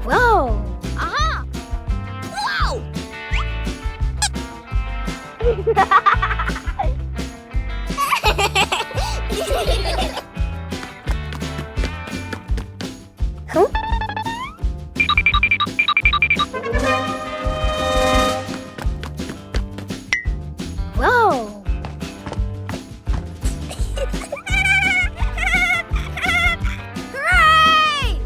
Whoa! Aha! Whoa! Huh? Whoa! Hooray!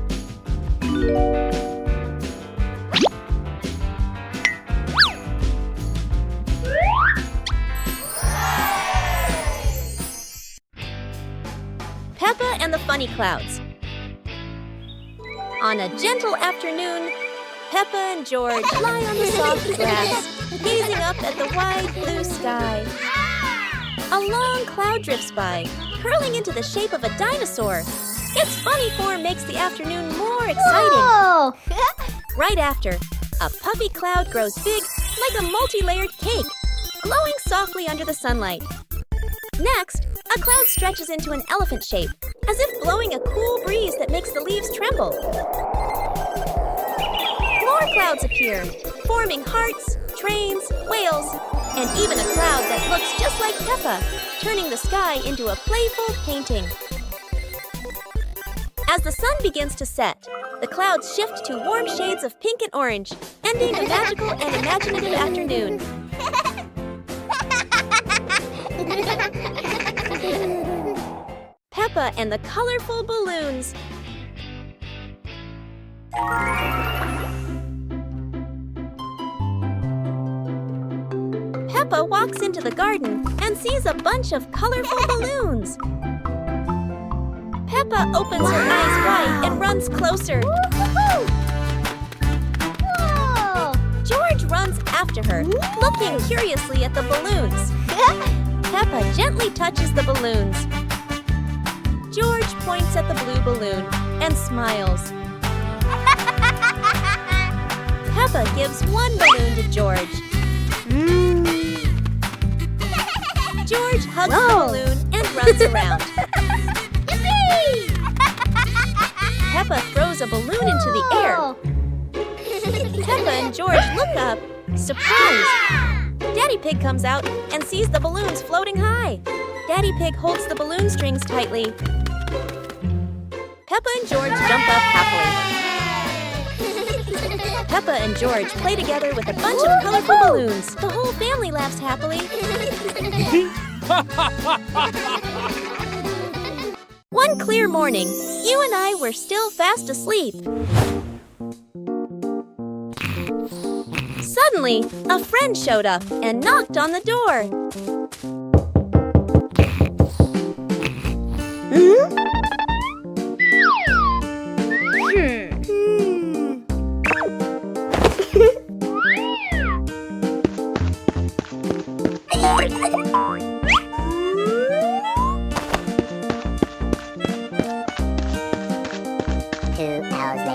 Peppa and the Funny Clouds. On a gentle afternoon, Peppa and George lie on the soft grass, gazing up at the wide blue sky. A long cloud drifts by, curling into the shape of a dinosaur. Its funny form makes the afternoon more exciting. Right after, a puffy cloud grows big like a multi-layered cake, glowing softly under the sunlight. Next, a cloud stretches into an elephant shape, as if blowing a cool breeze that makes the leaves tremble. More clouds appear, forming hearts, trains, whales, and even a cloud that looks just like Peppa, turning the sky into a playful painting. As the sun begins to set, the clouds shift to warm shades of pink and orange, ending a magical and imaginative afternoon. Peppa and the colorful balloons. Peppa walks into the garden and sees a bunch of colorful balloons. Peppa opens her eyes wide and runs closer. Whoa! George runs after her, looking curiously at the balloons. Peppa gently touches the balloons. George points at the blue balloon and smiles. Peppa gives one balloon to George. George hugs the balloon and runs around. Peppa throws a balloon into the air. Peppa and George look up, surprised. Daddy Pig comes out and sees the balloons floating high. Daddy Pig holds the balloon strings tightly. Peppa and George jump up happily. Peppa and George play together with a bunch of colorful balloons. The whole family laughs happily. One clear morning, you and I were still fast asleep. Suddenly, a friend showed up and knocked on the door.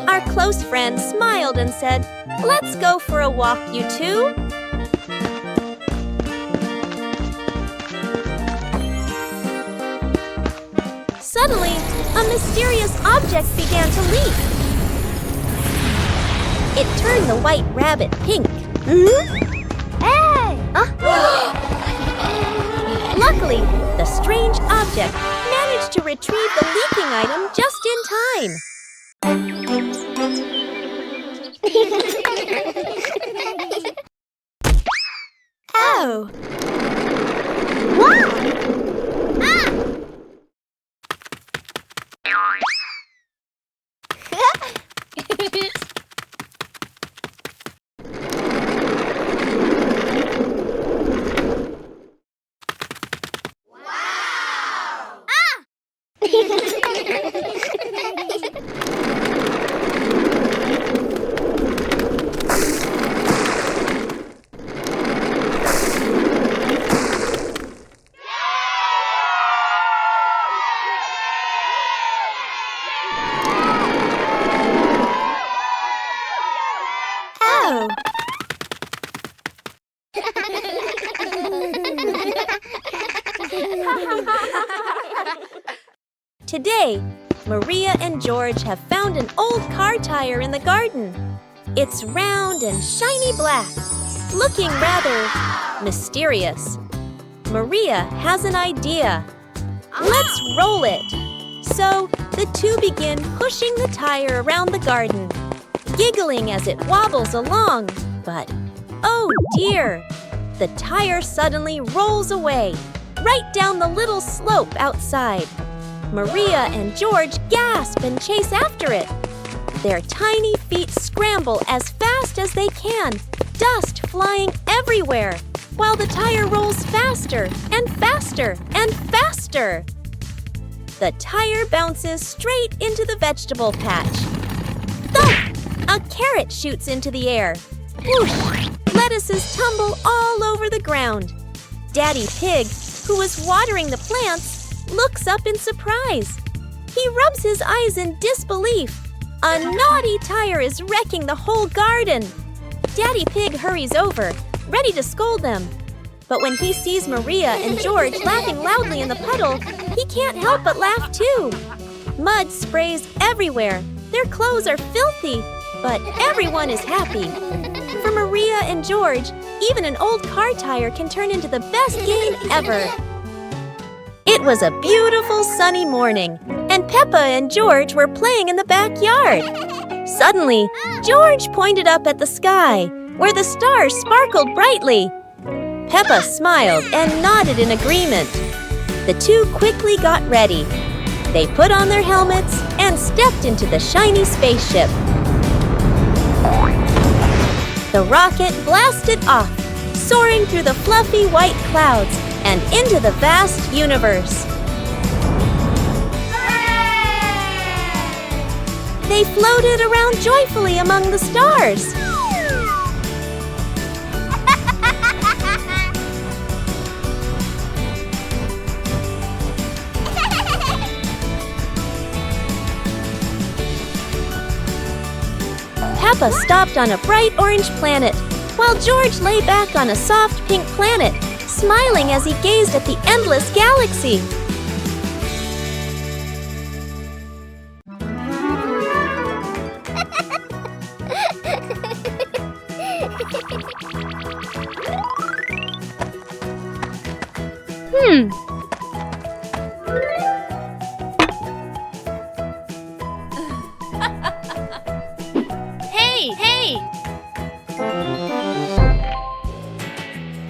Our close friend smiled and said, "Let's go for a walk, you two." Suddenly, a mysterious object began to leak. It turned the white rabbit pink. Hey! Luckily, the strange object managed to retrieve the leaking item just in time. Oh! Wow! Today, Maria and George have found an old car tire in the garden. It's round and shiny black, looking rather mysterious. Maria has an idea. Let's roll it. So the two begin pushing the tire around the garden, giggling as it wobbles along. But, oh dear, the tire suddenly rolls away, right down the little slope outside. Maria and George gasp and chase after it. Their tiny feet scramble as fast as they can, dust flying everywhere, while the tire rolls faster and faster and faster. The tire bounces straight into the vegetable patch. Thump! A carrot shoots into the air. Whoosh! Lettuces tumble all over the ground. Daddy Pig, who was watering the plants, looks up in surprise. He rubs his eyes in disbelief. A naughty tire is wrecking the whole garden. Daddy Pig hurries over, ready to scold them. But when he sees Maria and George laughing loudly in the puddle, he can't help but laugh too. Mud sprays everywhere. Their clothes are filthy, but everyone is happy. For Maria and George, even an old car tire can turn into the best game ever. It was a beautiful sunny morning, and Peppa and George were playing in the backyard. Suddenly, George pointed up at the sky, where the stars sparkled brightly. Peppa smiled and nodded in agreement. The two quickly got ready. They put on their helmets and stepped into the shiny spaceship. The rocket blasted off, soaring through the fluffy white clouds and into the vast universe. Hooray! They floated around joyfully among the stars. Peppa stopped on a bright orange planet, while George lay back on a soft pink planet, smiling as he gazed at the endless galaxy. Hey!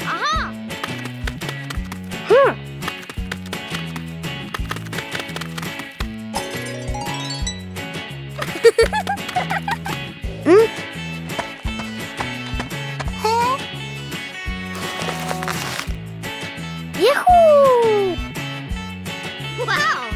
Aha! Yahoo! Wow!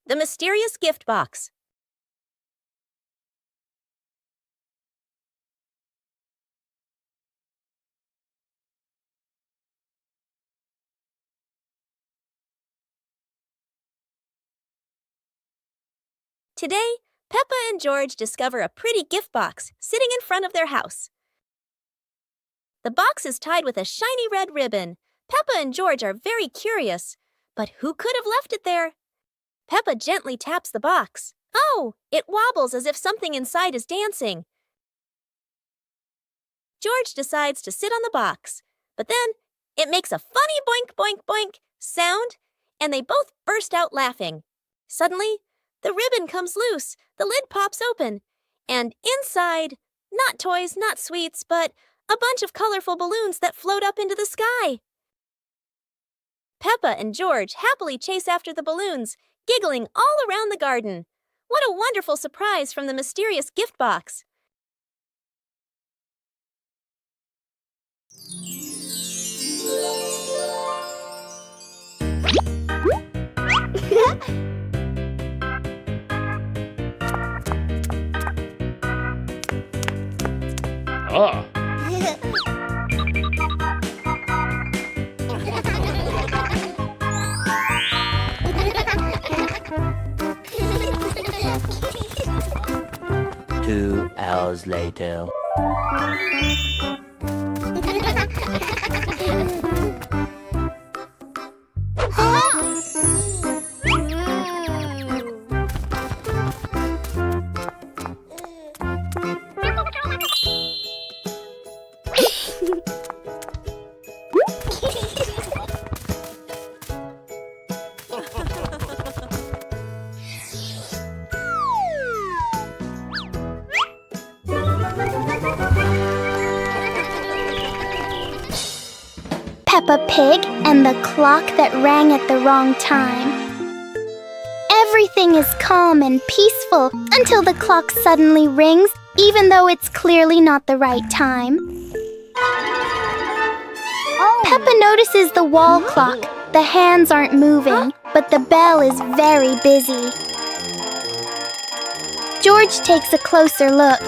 The mysterious gift box. Today, Peppa and George discover a pretty gift box sitting in front of their house. The box is tied with a shiny red ribbon. Peppa and George are very curious. But who could have left it there? Peppa gently taps the box. Oh, it wobbles as if something inside is dancing. George decides to sit on the box, but then it makes a funny boink, boink, boink sound, and they both burst out laughing. Suddenly, the ribbon comes loose, the lid pops open, and inside, not toys, not sweets, but a bunch of colorful balloons that float up into the sky. Peppa and George happily chase after the balloons, giggling all around the garden. What a wonderful surprise from the mysterious gift box! Ah. 2 hours later. Peppa Pig and the clock that rang at the wrong time. Everything is calm and peaceful until the clock suddenly rings, even though it's clearly not the right time. Peppa notices the wall clock. The hands aren't moving, but the bell is very busy. George takes a closer look,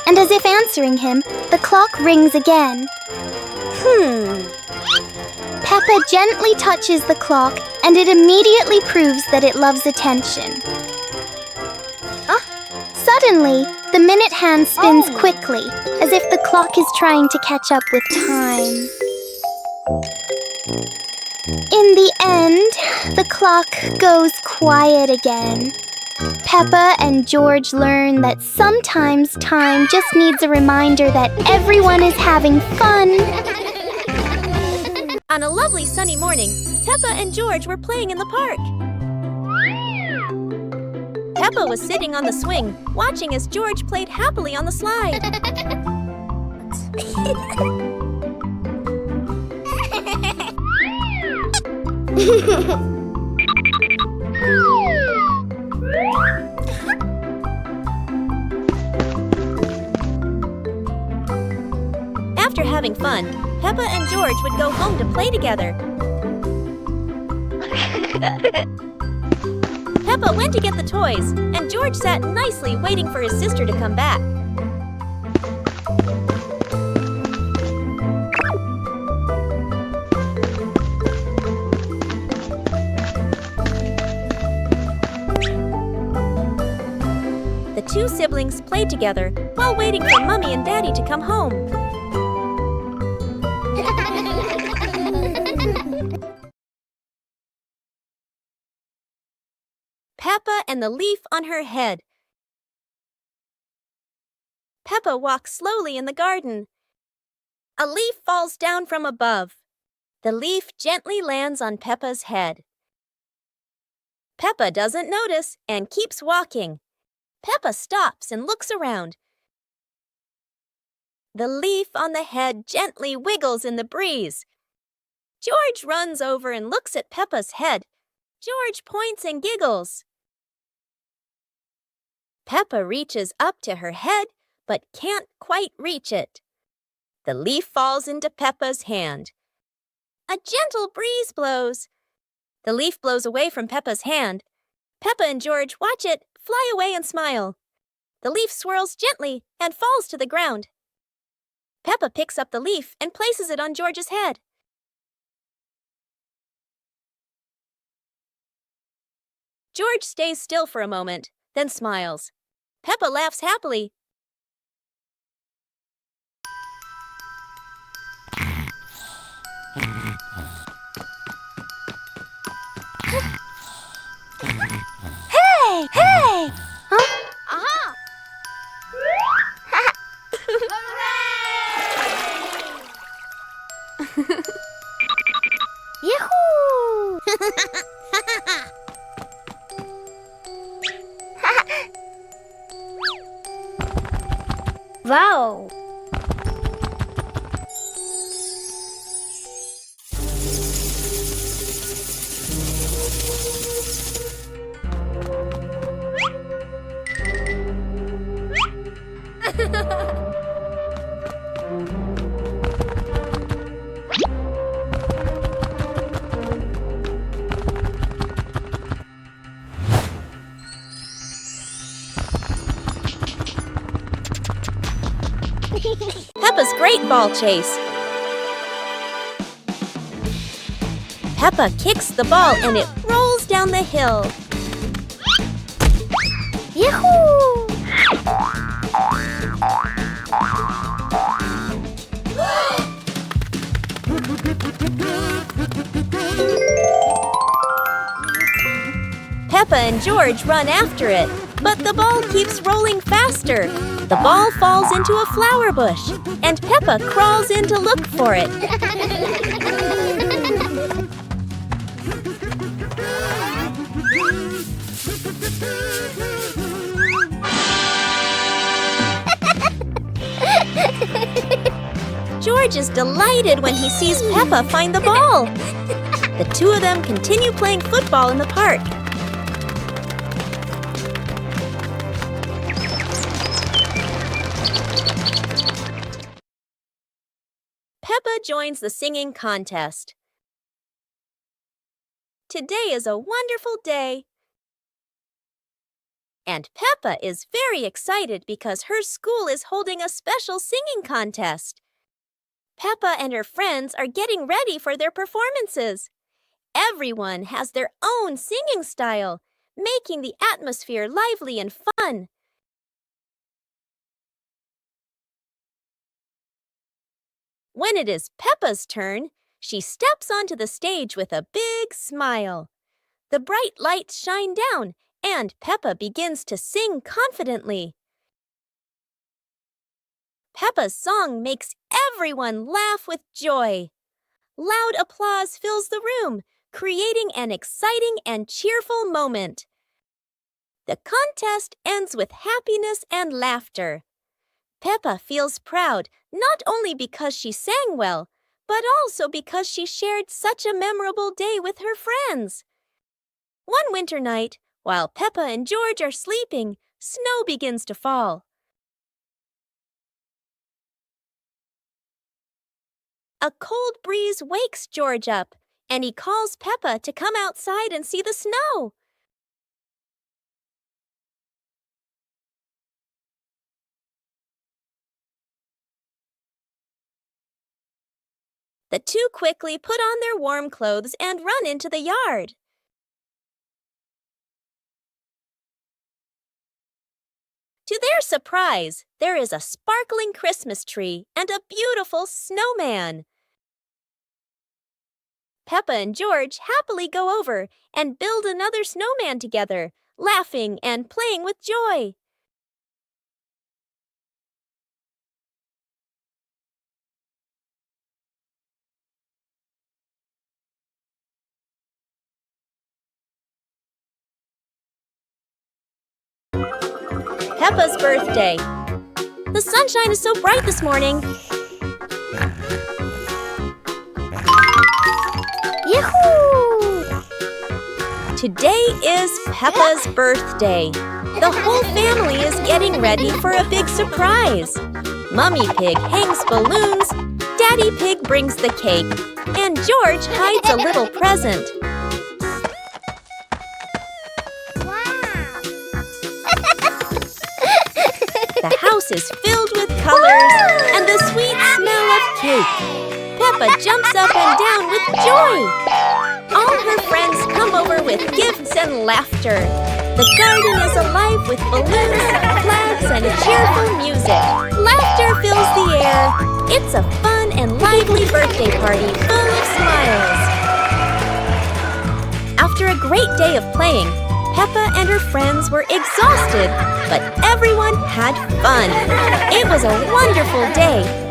and as if answering him, the clock rings again. Peppa gently touches the clock, and it immediately proves that it loves attention. Suddenly, the minute hand spins quickly, as if the clock is trying to catch up with time. In the end, the clock goes quiet again. Peppa and George learn that sometimes time just needs a reminder that everyone is having fun. On a lovely sunny morning, Peppa and George were playing in the park. Peppa was sitting on the swing, watching as George played happily on the slide. After having fun, Peppa and George would go home to play together. Peppa went to get the toys, and George sat nicely waiting for his sister to come back. The two siblings played together while waiting for Mommy and Daddy to come home. Peppa and the leaf on her head. Peppa walks slowly in the garden. A leaf falls down from above. The leaf gently lands on Peppa's head. Peppa doesn't notice and keeps walking. Peppa stops and looks around. The leaf on the head gently wiggles in the breeze. George runs over and looks at Peppa's head. George points and giggles. Peppa reaches up to her head, but can't quite reach it. The leaf falls into Peppa's hand. A gentle breeze blows. The leaf blows away from Peppa's hand. Peppa and George watch it, fly away and smile. The leaf swirls gently and falls to the ground. Peppa picks up the leaf and places it on George's head. George stays still for a moment, then smiles. Peppa laughs happily. Hey! Hey! Huh? Aha! Yahoo! Wow! Peppa's great ball chase. Peppa kicks the ball and it rolls down the hill. Yahoo! Peppa and George run after it, but the ball keeps rolling faster. The ball falls into a flower bush, and Peppa crawls in to look for it. George is delighted when he sees Peppa find the ball. The two of them continue playing football in the park. Peppa joins the singing contest. Today is a wonderful day. And Peppa is very excited because her school is holding a special singing contest. Peppa and her friends are getting ready for their performances. Everyone has their own singing style, making the atmosphere lively and fun. When it is Peppa's turn, she steps onto the stage with a big smile. The bright lights shine down, and Peppa begins to sing confidently. Peppa's song makes everyone laugh with joy. Loud applause fills the room, creating an exciting and cheerful moment. The contest ends with happiness and laughter. Peppa feels proud not only because she sang well, but also because she shared such a memorable day with her friends. One winter night, while Peppa and George are sleeping, snow begins to fall. A cold breeze wakes George up, and he calls Peppa to come outside and see the snow. The two quickly put on their warm clothes and run into the yard. To their surprise, there is a sparkling Christmas tree and a beautiful snowman. Peppa and George happily go over and build another snowman together, laughing and playing with joy. Peppa's birthday. The sunshine is so bright this morning. Yahoo! Today is Peppa's birthday. The whole family is getting ready for a big surprise. Mummy Pig hangs balloons, Daddy Pig brings the cake, and George hides a little present. Wow! The house is filled with colors and the sweet smell of cake. Peppa jumps up and down with joy. All her friends come over with gifts and laughter. The garden is alive with balloons, flags, and cheerful music. Laughter fills the air. It's a fun and lively birthday party full of smiles. After a great day of playing, Peppa and her friends were exhausted, but everyone had fun. It was a wonderful day.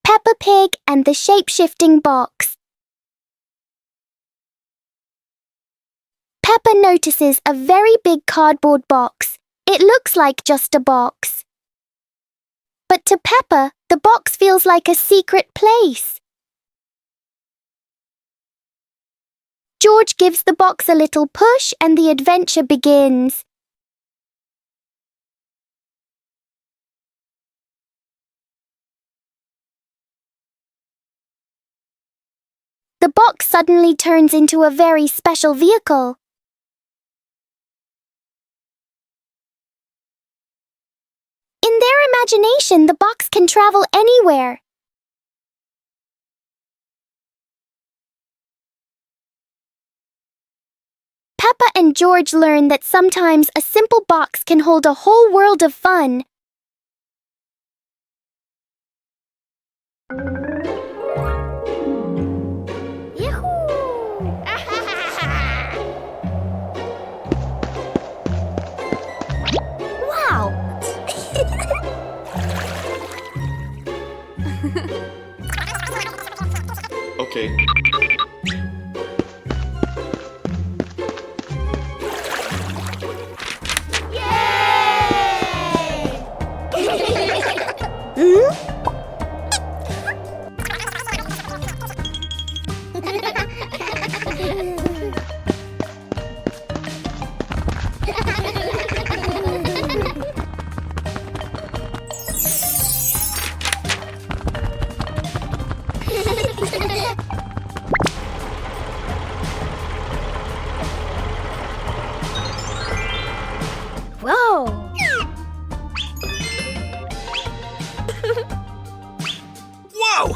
Peppa Pig and the shape-shifting box. Peppa notices a very big cardboard box. It looks like just a box. But to Peppa, the box feels like a secret place. George gives the box a little push and the adventure begins. The box suddenly turns into a very special vehicle. In their imagination, the box can travel anywhere. Peppa and George learn that sometimes a simple box can hold a whole world of fun. Wow! Okay. Whoa! Whoa!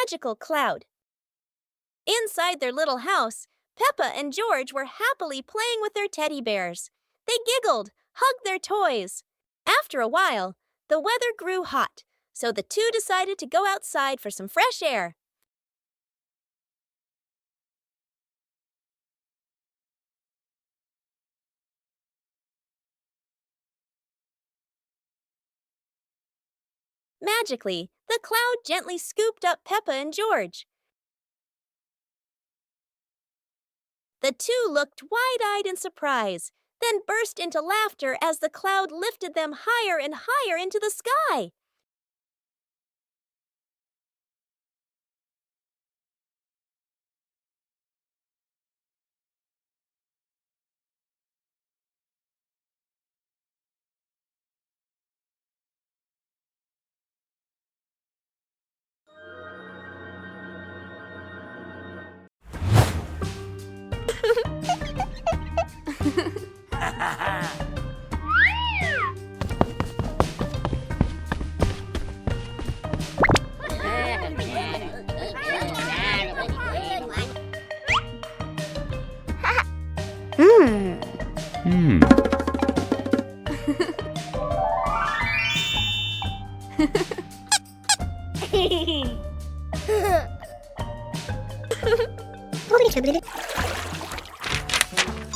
Magical cloud. Inside their little house, Peppa and George were happily playing with their teddy bears. They giggled, hugged their toys. After a while, the weather grew hot, so the two decided to go outside for some fresh air. Magically, the cloud gently scooped up Peppa and George. The two looked wide-eyed in surprise, then burst into laughter as the cloud lifted them higher and higher into the sky.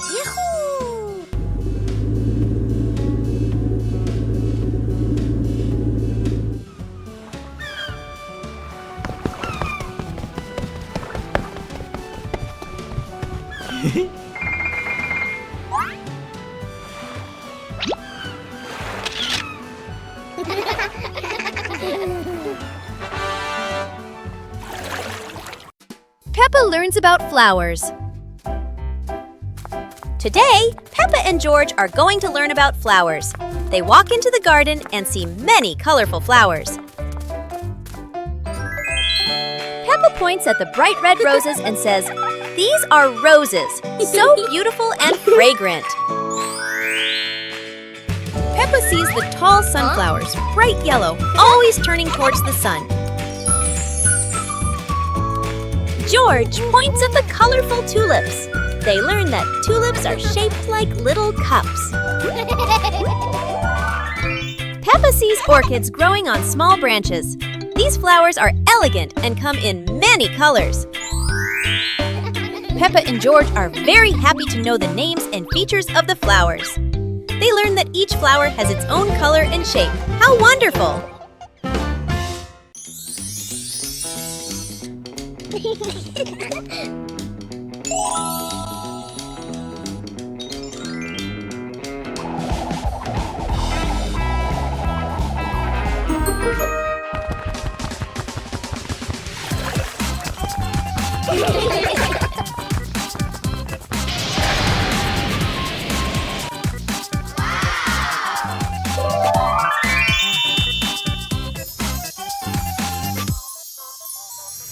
Yahoo! Peppa learns about flowers. Today, Peppa and George are going to learn about flowers. They walk into the garden and see many colorful flowers. Peppa points at the bright red roses and says, "These are roses, so beautiful and fragrant." Peppa sees the tall sunflowers, bright yellow, always turning towards the sun. George points at the colorful tulips. They learn that tulips are shaped like little cups. Peppa sees orchids growing on small branches. These flowers are elegant and come in many colors. Peppa and George are very happy to know the names and features of the flowers. They learn that each flower has its own color and shape. How wonderful!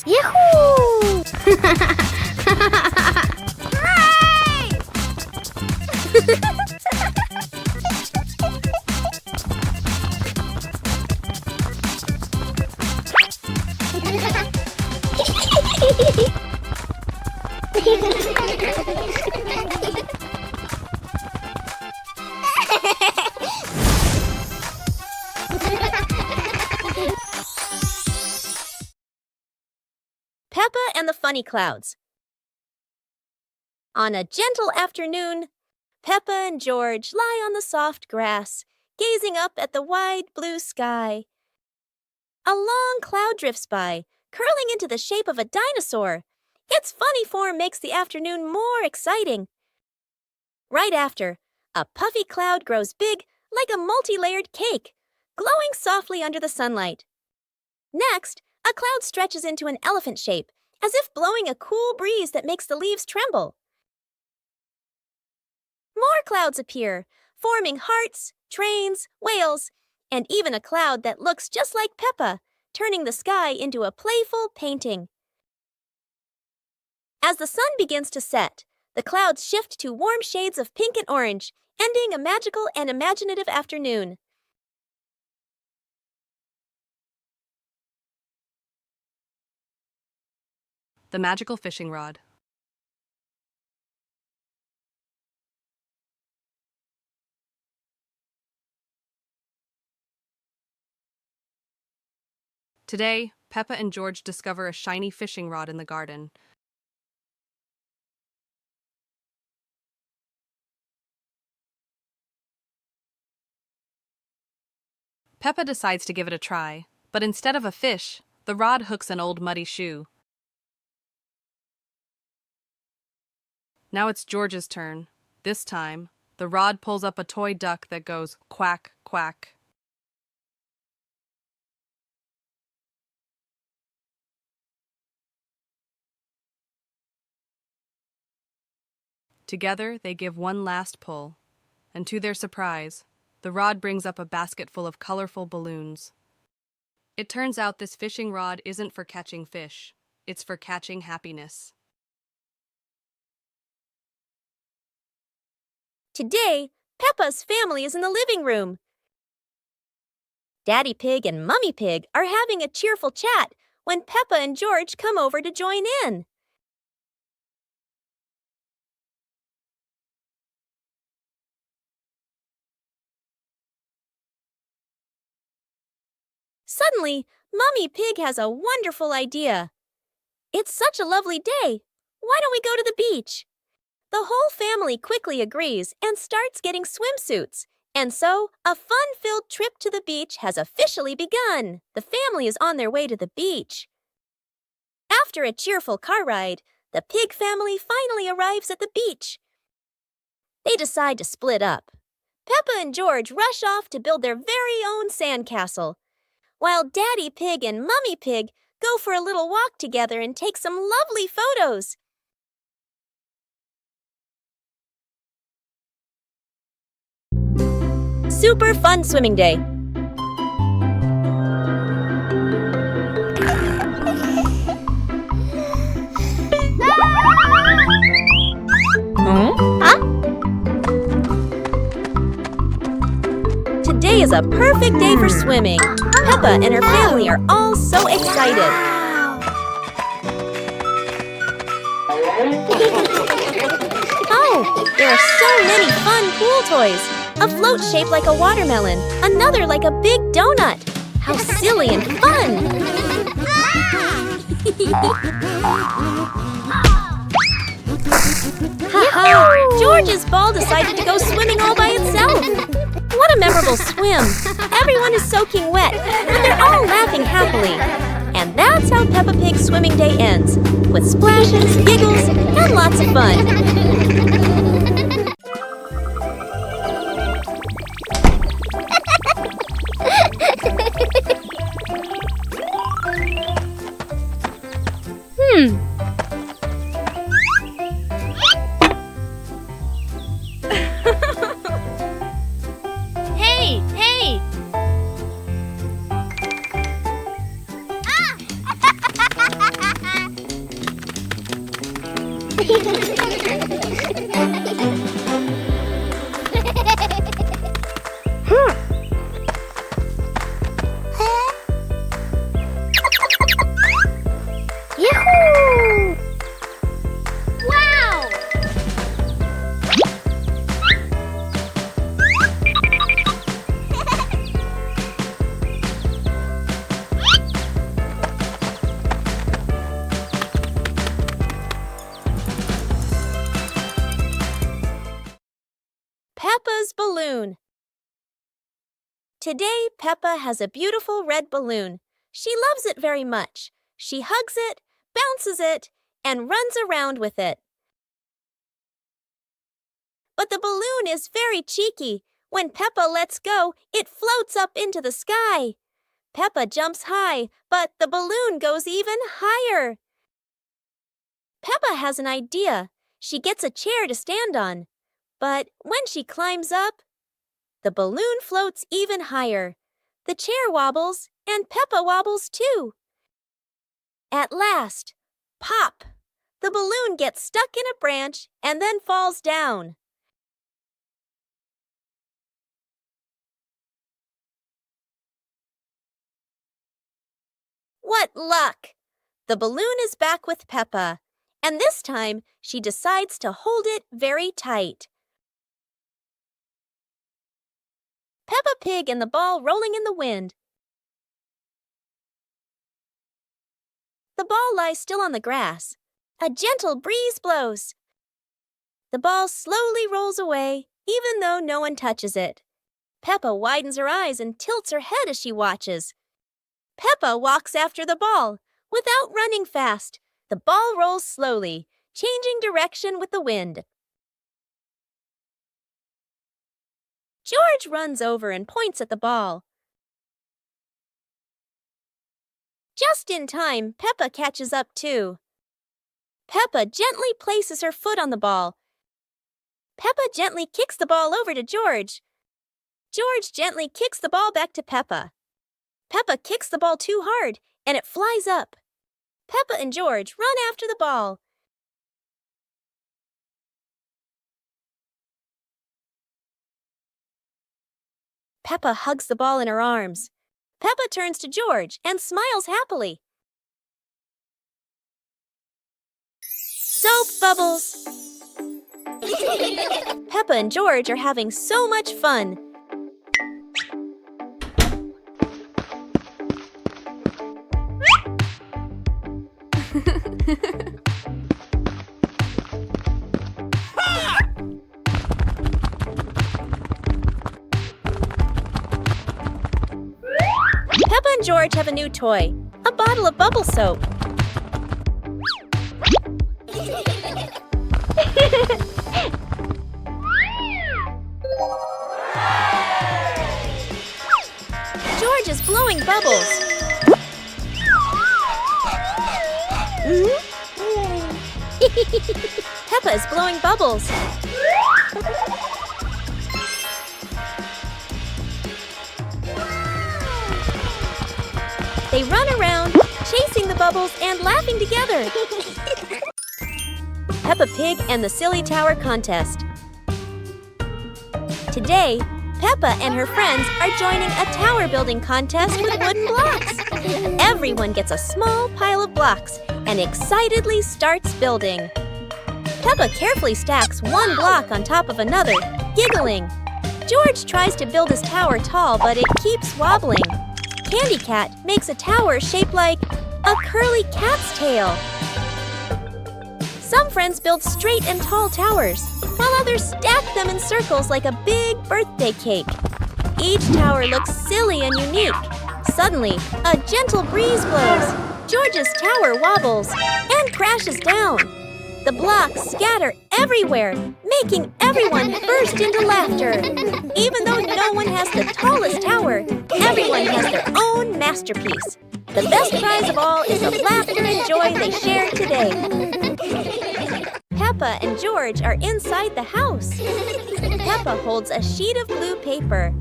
Yahoo! Peppa and the Funny Clouds. On a gentle afternoon, Peppa and George lie on the soft grass, gazing up at the wide blue sky. A long cloud drifts by, curling into the shape of a dinosaur. Its funny form makes the afternoon more exciting. Right after, a puffy cloud grows big like a multi-layered cake, glowing softly under the sunlight. Next, a cloud stretches into an elephant shape, as if blowing a cool breeze that makes the leaves tremble. More clouds appear, forming hearts, trains, whales, and even a cloud that looks just like Peppa, turning the sky into a playful painting. As the sun begins to set, the clouds shift to warm shades of pink and orange, ending a magical and imaginative afternoon. The magical fishing rod. Today, Peppa and George discover a shiny fishing rod in the garden. Peppa decides to give it a try. But instead of a fish, the rod hooks an old muddy shoe. Now it's George's turn. This time, the rod pulls up a toy duck that goes quack, quack. Together, they give one last pull, and to their surprise, the rod brings up a basket full of colorful balloons. It turns out this fishing rod isn't for catching fish, it's for catching happiness. Today, Peppa's family is in the living room. Daddy Pig and Mummy Pig are having a cheerful chat when Peppa and George come over to join in. Suddenly, Mummy Pig has a wonderful idea. It's such a lovely day. Why don't we go to the beach? The whole family quickly agrees and starts getting swimsuits. And so, a fun-filled trip to the beach has officially begun. The family is on their way to the beach. After a cheerful car ride, the Pig family finally arrives at the beach. They decide to split up. Peppa and George rush off to build their very own sandcastle, while Daddy Pig and Mummy Pig go for a little walk together and take some lovely photos. Super fun swimming day. Today is a perfect day for swimming. Peppa and her family are all so excited. Oh, there are so many fun pool toys. A float shaped like a watermelon, another like a big donut. How silly and fun! Ha-ha! George's ball decided to go swimming all by itself. What a memorable swim! Everyone is soaking wet, but they're all laughing happily. And that's how Peppa Pig's swimming day ends, with splashes, giggles, and lots of fun. Hey! Yahoo! Wow! Peppa's balloon. Today, Peppa has a beautiful red balloon. She loves it very much. She hugs it, bounces it, and runs around with it. But the balloon is very cheeky. When Peppa lets go, it floats up into the sky. Peppa jumps high, but the balloon goes even higher. Peppa has an idea. She gets a chair to stand on. But when she climbs up, the balloon floats even higher. The chair wobbles, and Peppa wobbles too. At last, pop! The balloon gets stuck in a branch and then falls down. What luck! The balloon is back with Peppa, and this time she decides to hold it very tight. Peppa Pig and the ball rolling in the wind. The ball lies still on the grass. A gentle breeze blows. The ball slowly rolls away, even though no one touches it. Peppa widens her eyes and tilts her head as she watches. Peppa walks after the ball. Without running fast, the ball rolls slowly, changing direction with the wind. George runs over and points at the ball. Just in time, Peppa catches up too. Peppa gently places her foot on the ball. Peppa gently kicks the ball over to George. George gently kicks the ball back to Peppa. Peppa kicks the ball too hard, and it flies up. Peppa and George run after the ball. Peppa hugs the ball in her arms. Peppa turns to George and smiles happily. Soap bubbles! Peppa and George are having so much fun. Peppa and George have a new toy, a bottle of bubble soap. George is blowing bubbles. Peppa is blowing bubbles. They run around, chasing the bubbles and laughing together. Peppa Pig and the Silly Tower Contest. Today, Peppa and her friends are joining a tower building contest with wooden blocks. Everyone gets a small pile of blocks and excitedly starts building. Peppa carefully stacks one block on top of another, giggling. George tries to build his tower tall, but it keeps wobbling. Candy Cat makes a tower shaped like a curly cat's tail. Some friends build straight and tall towers, while others stack them in circles like a big birthday cake. Each tower looks silly and unique. Suddenly, a gentle breeze blows. George's tower wobbles and crashes down. The blocks scatter everywhere, making everyone burst into laughter. Even though no one has the tallest tower, everyone has their own masterpiece. The best prize of all is the laughter and joy they shared today. Peppa and George are inside the house. Peppa holds a sheet of blue paper.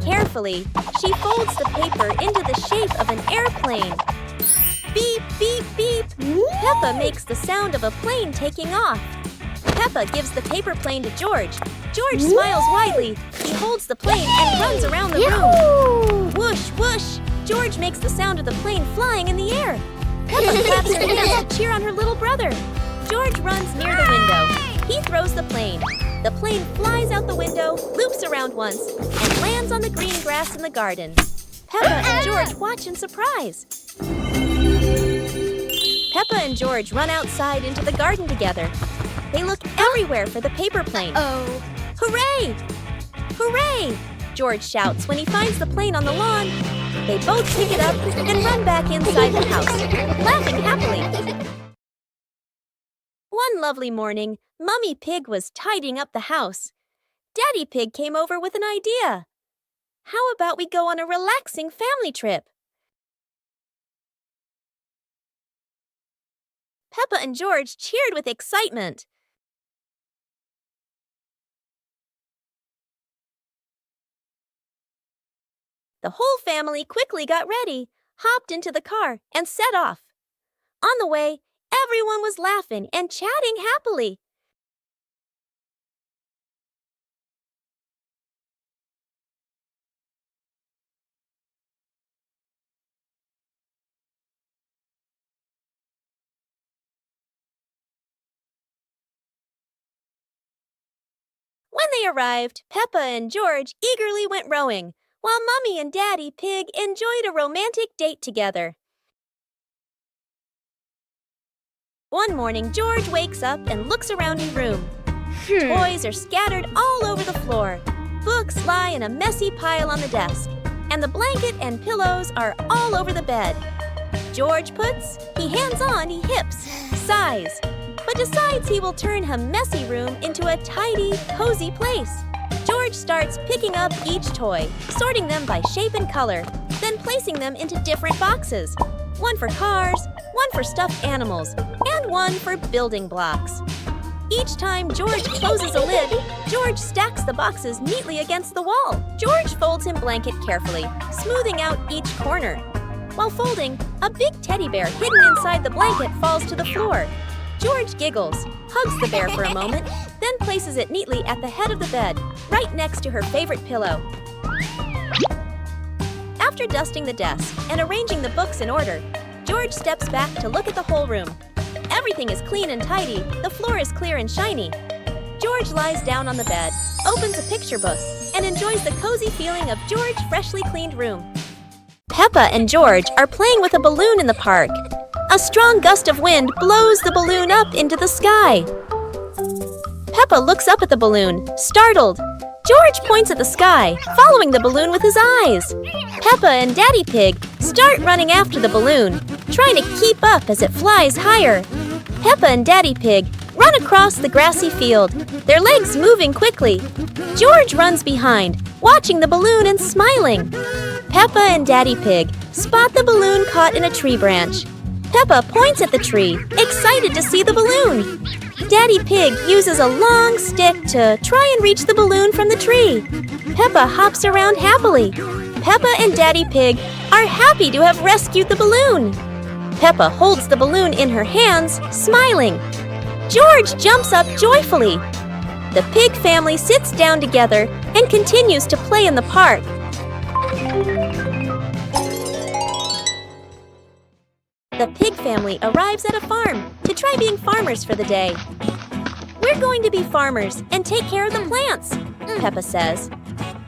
Carefully, she folds the paper into the shape of an airplane. Beep, beep, beep. Peppa makes the sound of a plane taking off. Peppa gives the paper plane to George. George smiles widely. He holds the plane and runs around the room. Whoosh, whoosh. George makes the sound of the plane flying in the air. Peppa claps her hands to cheer on her little brother. George runs near the window. He throws the plane. The plane flies out the window, loops around once, and lands on the green grass in the garden. Peppa and George watch in surprise. Peppa and George run outside into the garden together. They look everywhere for the paper plane. Hooray! Hooray! George shouts when he finds the plane on the lawn. They both pick it up and run back inside the house, laughing happily. One lovely morning, Mummy Pig was tidying up the house. Daddy Pig came over with an idea. How about we go on a relaxing family trip? Peppa and George cheered with excitement. The whole family quickly got ready, hopped into the car, and set off. On the way, everyone was laughing and chatting happily. When they arrived, Peppa and George eagerly went rowing, while Mummy and Daddy Pig enjoyed a romantic date together. One morning, George wakes up and looks around his room. Toys are scattered all over the floor. Books lie in a messy pile on the desk. and the blanket and pillows are all over the bed. George puts, he hands on, he hips, sighs, but decides he will turn a messy room into a tidy, cozy place. George starts picking up each toy, sorting them by shape and color, then placing them into different boxes. One for cars, one for stuffed animals, and one for building blocks. Each time George closes a lid, George stacks the boxes neatly against the wall. George folds his blanket carefully, smoothing out each corner. While folding, a big teddy bear hidden inside the blanket falls to the floor. George giggles, hugs the bear for a moment, then places it neatly at the head of the bed, right next to her favorite pillow. After dusting the desk and arranging the books in order, George steps back to look at the whole room. Everything is clean and tidy, the floor is clear and shiny. George lies down on the bed, opens a picture book, and enjoys the cozy feeling of George's freshly cleaned room. Peppa and George are playing with a balloon in the park. A strong gust of wind blows the balloon up into the sky. Peppa looks up at the balloon, startled. George points at the sky, following the balloon with his eyes. Peppa and Daddy Pig start running after the balloon, trying to keep up as it flies higher. Peppa and Daddy Pig run across the grassy field, their legs moving quickly. George runs behind, watching the balloon and smiling. Peppa and Daddy Pig spot the balloon caught in a tree branch. Peppa points at the tree, excited to see the balloon. Daddy Pig uses a long stick to try and reach the balloon from the tree. Peppa hops around happily. Peppa and Daddy Pig are happy to have rescued the balloon. Peppa holds the balloon in her hands, smiling. George jumps up joyfully. The pig family sits down together and continues to play in the park. The pig family arrives at a farm to try being farmers for the day. We're going to be farmers and take care of the plants, Peppa says.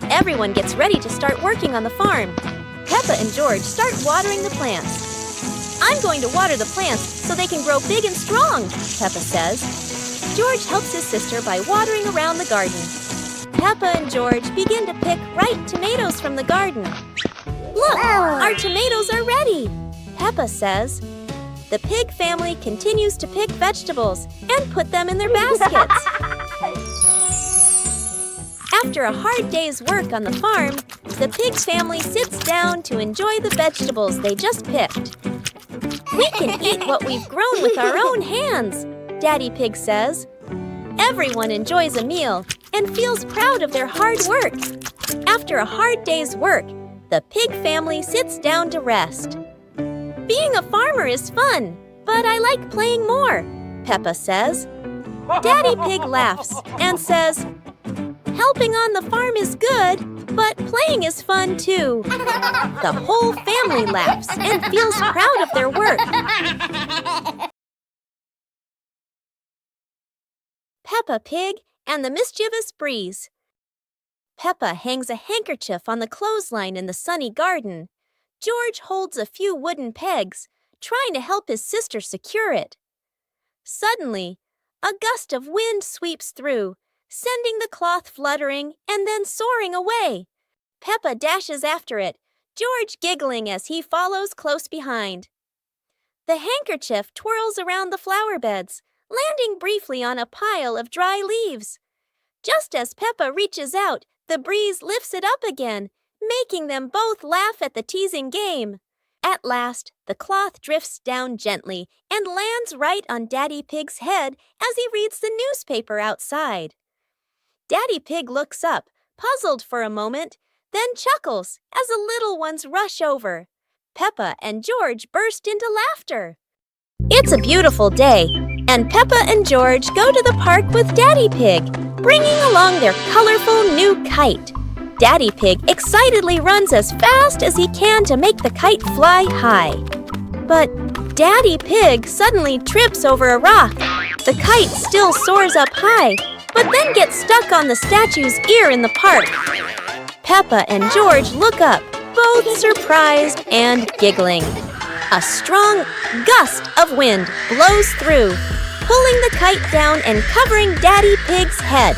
Everyone gets ready to start working on the farm. Peppa and George start watering the plants. I'm going to water the plants so they can grow big and strong, Peppa says. George helps his sister by watering around the garden. Peppa and George begin to pick ripe tomatoes from the garden. Look, our tomatoes are ready, Peppa says. The pig family continues to pick vegetables and put them in their baskets. After a hard day's work on the farm, the pig family sits down to enjoy the vegetables they just picked. We can eat what we've grown with our own hands, Daddy Pig says. Everyone enjoys a meal and feels proud of their hard work. After a hard day's work, the pig family sits down to rest. Being a farmer is fun, but I like playing more, Peppa says. Daddy Pig laughs and says, helping on the farm is good, but playing is fun too. The whole family laughs and feels proud of their work. Peppa Pig and the Mischievous Breeze. Peppa hangs a handkerchief on the clothesline in the sunny garden. George holds a few wooden pegs, trying to help his sister secure it. Suddenly, a gust of wind sweeps through, sending the cloth fluttering and then soaring away. Peppa dashes after it, George giggling as he follows close behind. The handkerchief twirls around the flower beds, landing briefly on a pile of dry leaves. Just as Peppa reaches out, the breeze lifts it up again, making them both laugh at the teasing game. At last, the cloth drifts down gently and lands right on Daddy Pig's head as he reads the newspaper outside. Daddy Pig looks up, puzzled for a moment, then chuckles as the little ones rush over. Peppa and George burst into laughter. It's a beautiful day, and Peppa and George go to the park with Daddy Pig, bringing along their colorful new kite. Daddy Pig excitedly runs as fast as he can to make the kite fly high. But Daddy Pig suddenly trips over a rock. The kite still soars up high, but then gets stuck on the statue's ear in the park. Peppa and George look up, both surprised and giggling. A strong gust of wind blows through, pulling the kite down and covering Daddy Pig's head.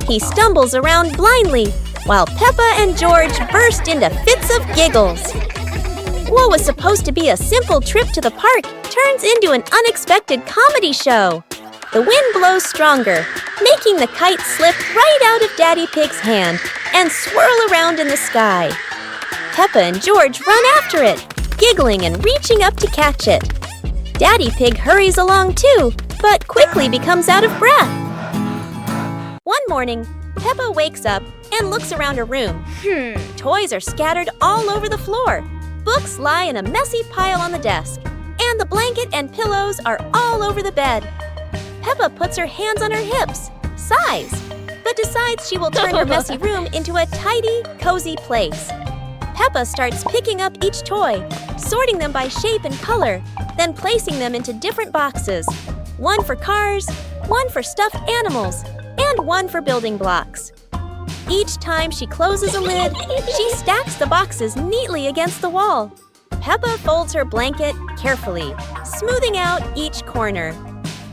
He stumbles around blindly, while Peppa and George burst into fits of giggles. What was supposed to be a simple trip to the park turns into an unexpected comedy show. The wind blows stronger, making the kite slip right out of Daddy Pig's hand and swirl around in the sky. Peppa and George run after it, giggling and reaching up to catch it. Daddy Pig hurries along too, but quickly becomes out of breath. One morning, Peppa wakes up and looks around her room. Toys are scattered all over the floor. Books lie in a messy pile on the desk, and the blanket and pillows are all over the bed. Peppa puts her hands on her hips, sighs, but decides she will turn her messy room into a tidy, cozy place. Peppa starts picking up each toy, sorting them by shape and color, then placing them into different boxes. One for cars, one for stuffed animals, and one for building blocks. Each time she closes a lid, she stacks the boxes neatly against the wall. Peppa folds her blanket carefully, smoothing out each corner.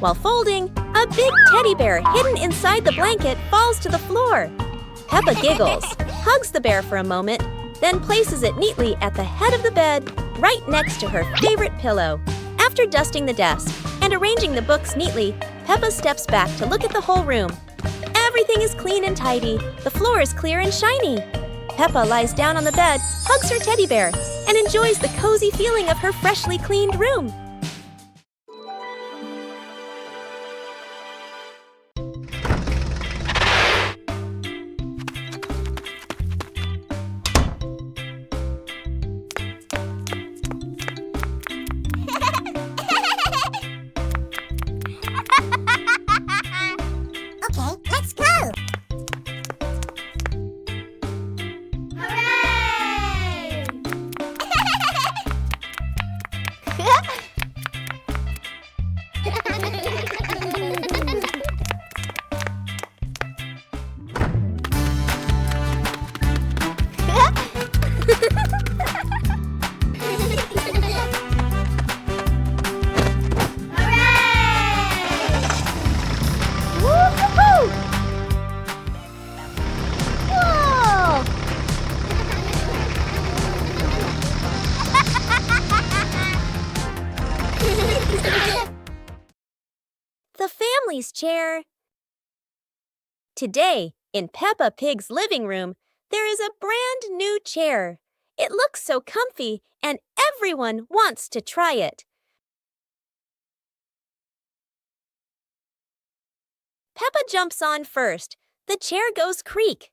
While folding, a big teddy bear hidden inside the blanket falls to the floor. Peppa giggles, hugs the bear for a moment, then places it neatly at the head of the bed, right next to her favorite pillow. After dusting the desk and arranging the books neatly, Peppa steps back to look at the whole room. Everything is clean and tidy. The floor is clear and shiny. Peppa lies down on the bed, hugs her teddy bear, and enjoys the cozy feeling of her freshly cleaned room. The family's chair. Today, in Peppa Pig's living room, there is a brand new chair. It looks so comfy, and everyone wants to try it. Peppa jumps on first. The chair goes creak.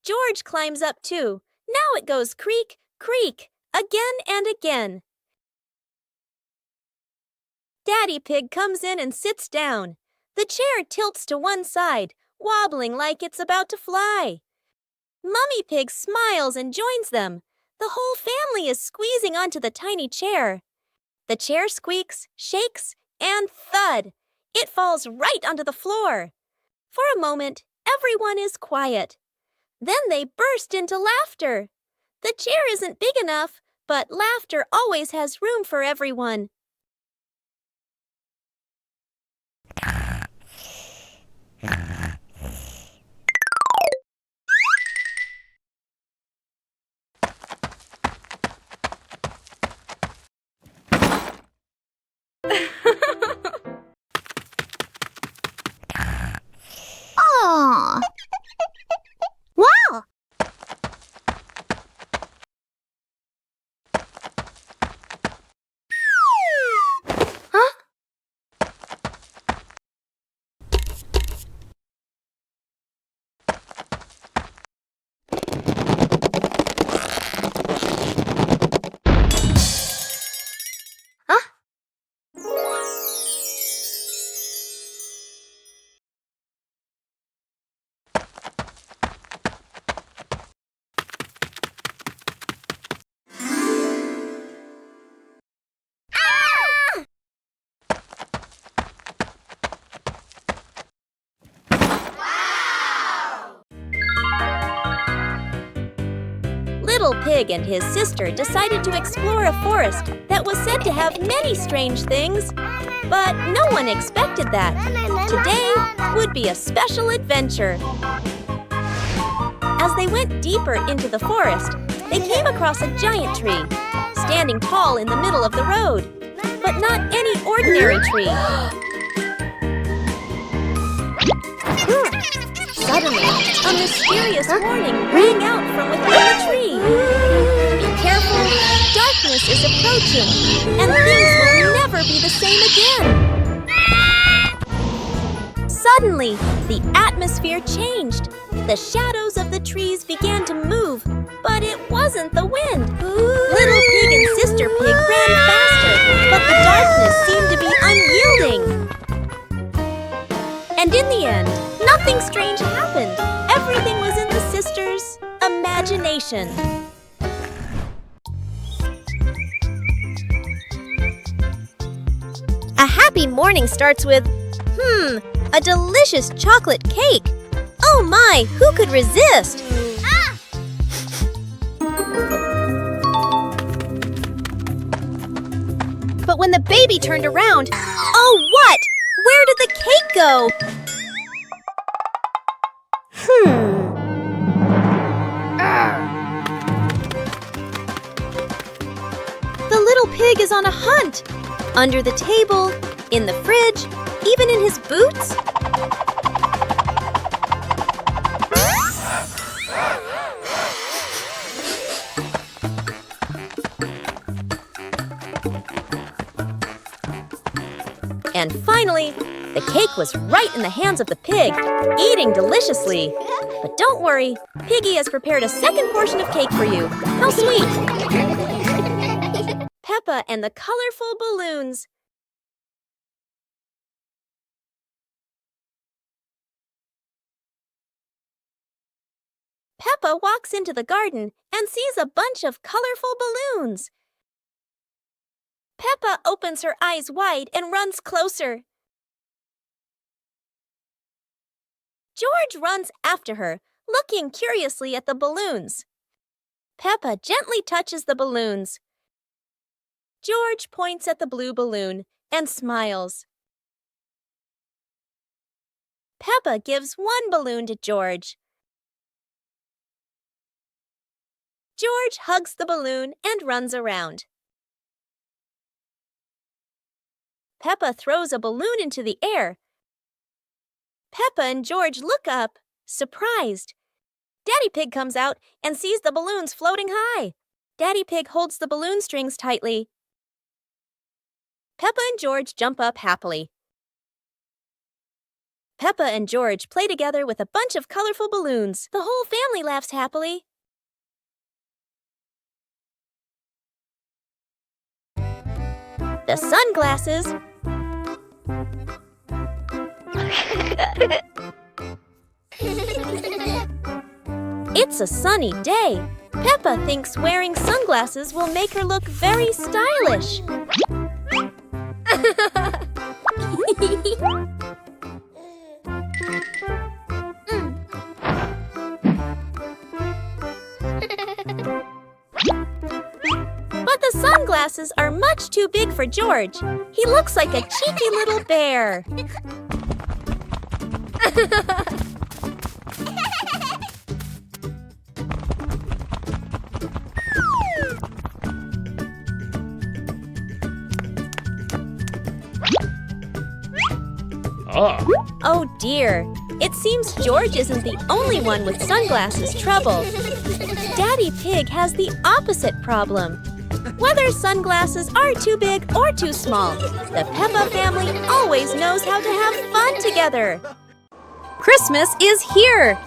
George climbs up too. Now it goes creak, creak, again and again. Daddy Pig comes in and sits down. The chair tilts to one side, wobbling like it's about to fly. Mummy Pig smiles and joins them. The whole family is squeezing onto the tiny chair. The chair squeaks, shakes, and thud! It falls right onto the floor. For a moment, everyone is quiet. Then they burst into laughter. The chair isn't big enough, but laughter always has room for everyone. Aww. Wow. Huh? Little Pig and his sister decided to explore a forest that was said to have many strange things. But no one expected that. Today would be a special adventure. As they went deeper into the forest, they came across a giant tree, standing tall in the middle of the road. But not any ordinary tree. Suddenly, a mysterious warning rang out from within the tree. Be careful, darkness is approaching, and things will never be the same again. Suddenly, the atmosphere changed. The shadows of the trees began to move, but it wasn't the wind. Little Pig and Sister Pig ran faster, but the darkness seemed to be unyielding. And in the end, nothing strange happened. Everything was in the sisters' imagination. A happy morning starts with, a delicious chocolate cake. Oh my, who could resist? But when the baby turned around, oh what? Where did the cake go? The little pig is on a hunt. Under the table, in the fridge, even in his boots. And finally, the cake was right in the hands of the pig, eating deliciously. But don't worry, Piggy has prepared a second portion of cake for you. How sweet! Peppa and the colorful balloons. Peppa walks into the garden and sees a bunch of colorful balloons. Peppa opens her eyes wide and runs closer. George runs after her, looking curiously at the balloons. Peppa gently touches the balloons. George points at the blue balloon and smiles. Peppa gives one balloon to George. George hugs the balloon and runs around. Peppa throws a balloon into the air. Peppa and George look up, surprised. Daddy Pig comes out and sees the balloons floating high. Daddy Pig holds the balloon strings tightly. Peppa and George jump up happily. Peppa and George play together with a bunch of colorful balloons. The whole family laughs happily. The sunglasses. It's a sunny day. Peppa thinks wearing sunglasses will make her look very stylish. But the sunglasses are much too big for George. He looks like a cheeky little bear. Oh dear, it seems George isn't the only one with sunglasses trouble. Daddy Pig has the opposite problem. Whether sunglasses are too big or too small, the Peppa family always knows how to have fun together. Christmas is here!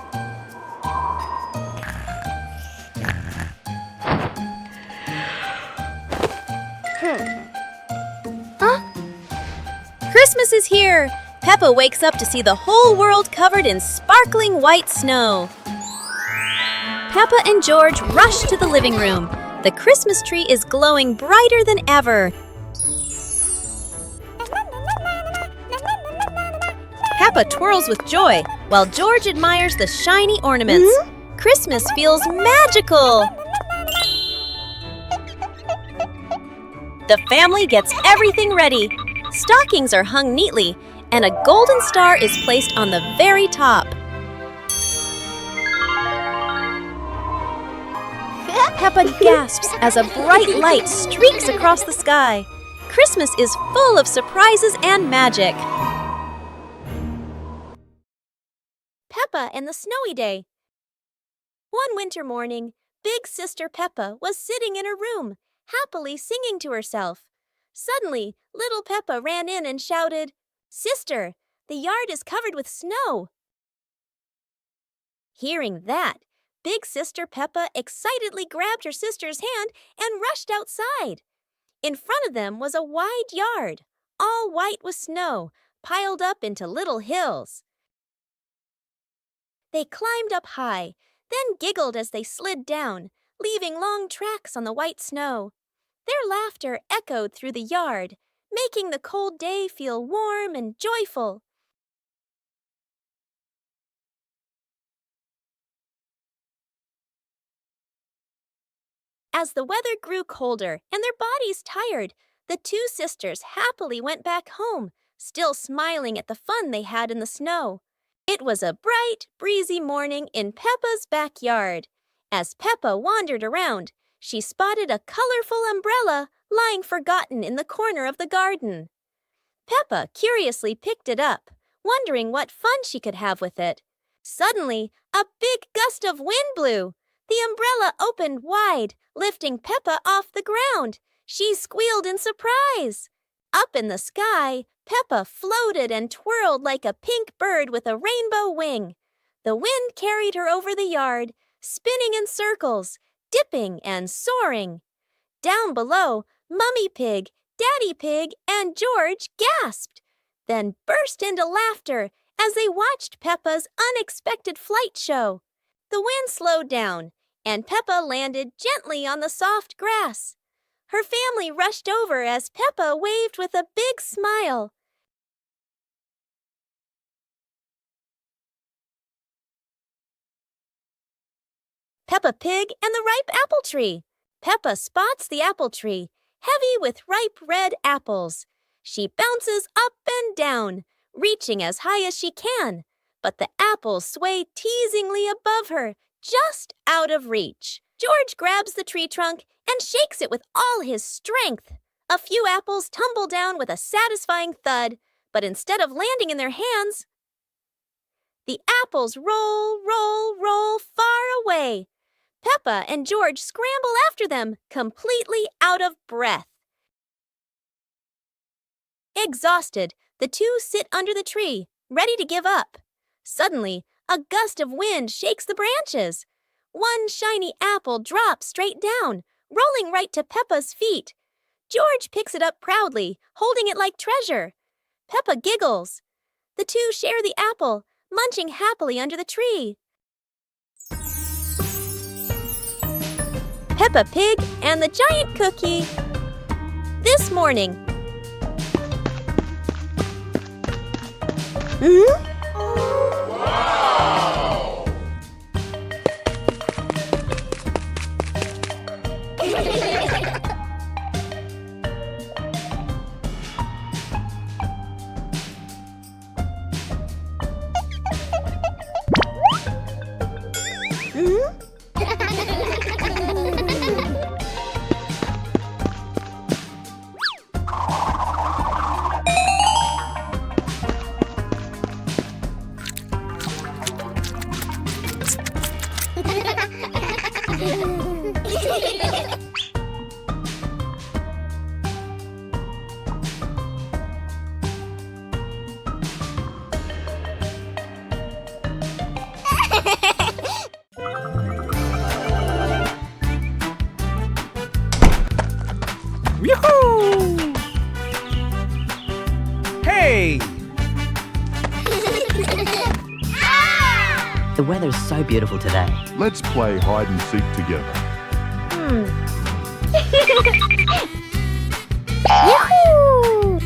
Christmas is here! Peppa wakes up to see the whole world covered in sparkling white snow. Peppa and George rush to the living room. The Christmas tree is glowing brighter than ever. Peppa twirls with joy, while George admires the shiny ornaments. Christmas feels magical! The family gets everything ready. Stockings are hung neatly, and a golden star is placed on the very top. Peppa gasps as a bright light streaks across the sky. Christmas is full of surprises and magic. Peppa and the Snowy Day. One winter morning, Big Sister Peppa was sitting in her room, happily singing to herself. Suddenly, little Peppa ran in and shouted, "Sister, the yard is covered with snow." Hearing that, Big Sister Peppa excitedly grabbed her sister's hand and rushed outside. In front of them was a wide yard, all white with snow, piled up into little hills. They climbed up high, then giggled as they slid down, leaving long tracks on the white snow. Their laughter echoed through the yard, making the cold day feel warm and joyful. As the weather grew colder and their bodies tired, the two sisters happily went back home, still smiling at the fun they had in the snow. It was a bright, breezy morning in Peppa's backyard. As Peppa wandered around, she spotted a colorful umbrella lying forgotten in the corner of the garden. Peppa curiously picked it up, wondering what fun she could have with it. Suddenly, a big gust of wind blew. The umbrella opened wide, lifting Peppa off the ground. She squealed in surprise. Up in the sky, Peppa floated and twirled like a pink bird with a rainbow wing. The wind carried her over the yard, spinning in circles, dipping and soaring. Down below, Mummy Pig, Daddy Pig, and George gasped, then burst into laughter as they watched Peppa's unexpected flight show. The wind slowed down, and Peppa landed gently on the soft grass. Her family rushed over as Peppa waved with a big smile. Peppa Pig and the Ripe Apple Tree. Peppa spots the apple tree, heavy with ripe red apples. She bounces up and down, reaching as high as she can, but the apples sway teasingly above her, just out of reach. George grabs the tree trunk and shakes it with all his strength. A few apples tumble down with a satisfying thud, but instead of landing in their hands, the apples roll, roll, roll far away. Peppa and George scramble after them, completely out of breath. Exhausted, the two sit under the tree, ready to give up. Suddenly, a gust of wind shakes the branches. One shiny apple drops straight down, rolling right to Peppa's feet. George picks it up proudly, holding it like treasure. Peppa giggles. The two share the apple, munching happily under the tree. Peppa Pig and the Giant Cookie. This morning. Yoo-hoo! Hey! The weather's so beautiful today. Let's play hide and seek together. Yahoo!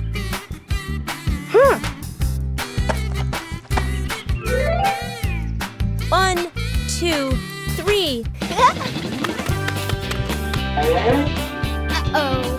1, 2, 3. Uh-oh.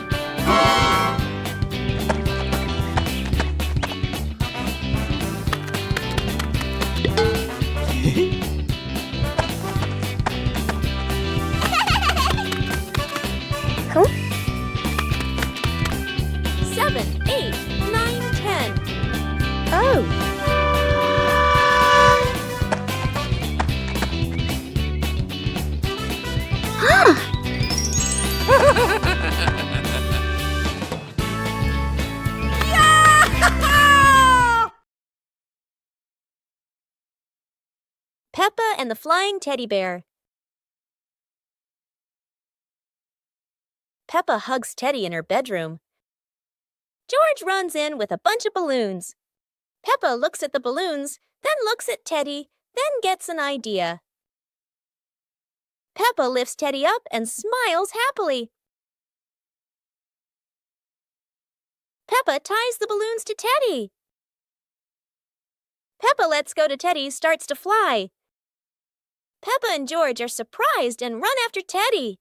and the Flying Teddy Bear. Peppa hugs Teddy in her bedroom. George runs in with a bunch of balloons. Peppa looks at the balloons, then looks at Teddy, then gets an idea. Peppa lifts Teddy up and smiles happily. Peppa ties the balloons to Teddy. Peppa lets go to Teddy, starts to fly. Peppa and George are surprised and run after Teddy.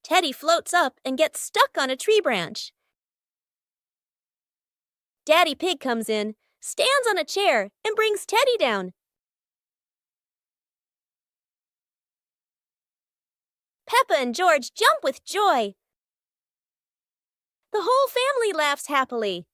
Teddy floats up and gets stuck on a tree branch. Daddy Pig comes in, stands on a chair, and brings Teddy down. Peppa and George jump with joy. The whole family laughs happily.